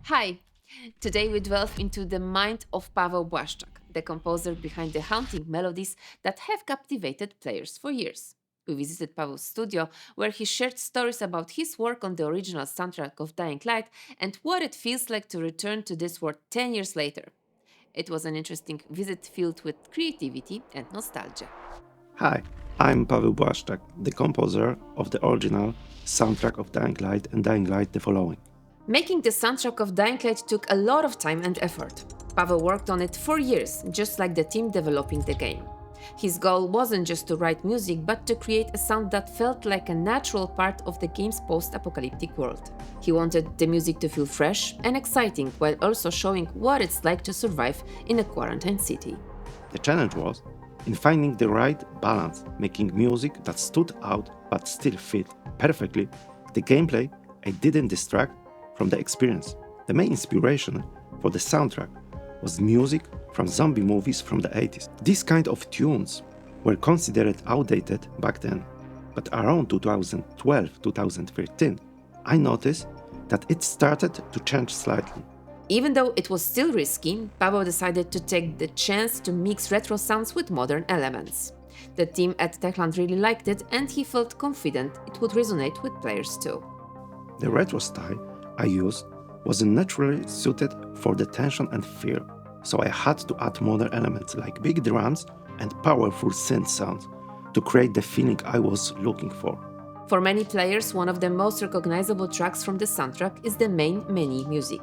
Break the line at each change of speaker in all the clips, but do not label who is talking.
Hi! Today we delve into the mind of Paweł Blaszczak, the composer behind the haunting melodies that have captivated players for years. We visited Paweł's studio, where he shared stories about his work on the original soundtrack of Dying Light and what it feels like to return to this world 10 years later. It was an interesting visit filled with creativity and nostalgia.
Hi, I'm Paweł Blaszczak, the composer of the original soundtrack of Dying Light and Dying Light the Following.
Making the soundtrack of Dying Light took a lot of time and effort. Paweł worked on it for years, just like the team developing the game. His goal wasn't just to write music, but to create a sound that felt like a natural part of the game's post-apocalyptic world. He wanted the music to feel fresh and exciting, while also showing what it's like to survive in a quarantine city.
The challenge was in finding the right balance, making music that stood out but still fit perfectly the gameplay and didn't distract from the experience. The main inspiration for the soundtrack was music from zombie movies from the 80s. These kind of tunes were considered outdated back then, but around 2012-2013, I noticed that it started to change slightly.
Even though it was still risky, Paweł decided to take the chance to mix retro sounds with modern elements. The team at Techland really liked it, and he felt confident it would resonate with players too.
The retro style I used wasn't naturally suited for the tension and fear, so I had to add modern elements like big drums and powerful synth sounds to create the feeling I was looking for.
For many players, one of the most recognizable tracks from the soundtrack is the main menu music.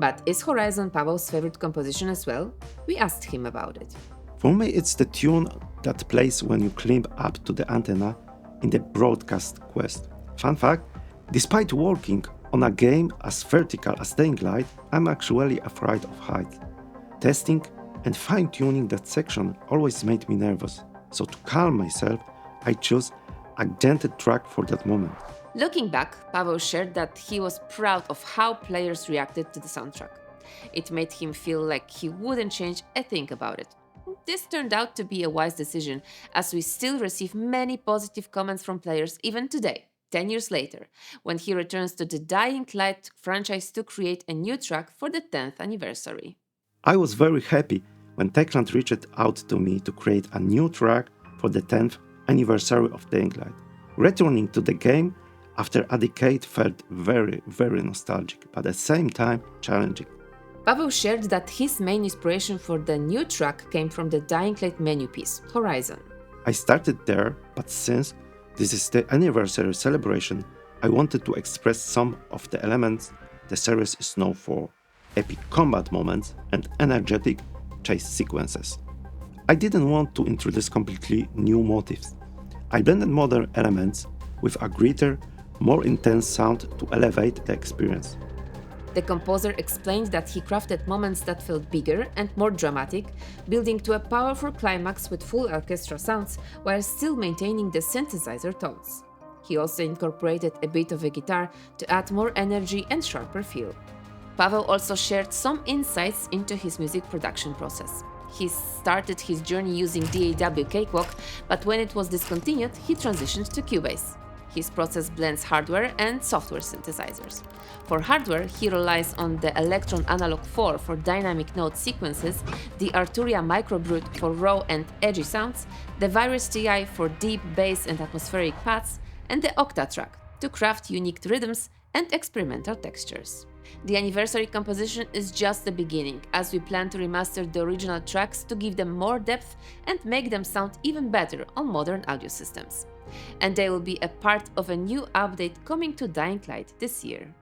But is Horizon Paweł's favorite composition as well? We asked him about it.
For me, it's the tune that plays when you climb up to the antenna in the broadcast quest. Fun fact, despite working on a game as vertical as Dying Light, I'm actually afraid of height. Testing and fine-tuning that section always made me nervous, so to calm myself, I chose a gentle track for that moment.
Looking back, Paweł shared that he was proud of how players reacted to the soundtrack. It made him feel like he wouldn't change a thing about it. This turned out to be a wise decision, as we still receive many positive comments from players even today, 10 years later, when he returns to the Dying Light franchise to create a new track for the 10th anniversary.
I was very happy when Techland reached out to me to create a new track for the 10th anniversary of Dying Light. Returning to the game after a decade felt very nostalgic, but at the same time challenging.
Paweł shared that his main inspiration for the new track came from the Dying Light menu piece, Horizon.
I started there, but since this is the anniversary celebration, I wanted to express some of the elements the series is known for: epic combat moments and energetic chase sequences. I didn't want to introduce completely new motifs. I blended modern elements with a greater, more intense sound to elevate the experience.
The composer explained that he crafted moments that felt bigger and more dramatic, building to a powerful climax with full orchestra sounds while still maintaining the synthesizer tones. He also incorporated a bit of a guitar to add more energy and sharper feel. Paweł also shared some insights into his music production process. He started his journey using DAW Cakewalk, but when it was discontinued, he transitioned to Cubase. His process blends hardware and software synthesizers. For hardware, he relies on the Electron Analog 4 for dynamic note sequences, the Arturia Microbrute for raw and edgy sounds, the Virus TI for deep bass and atmospheric pads, and the Octatrack to craft unique rhythms and experimental textures. The anniversary composition is just the beginning, as we plan to remaster the original tracks to give them more depth and make them sound even better on modern audio systems. And they will be a part of a new update coming to Dying Light this year.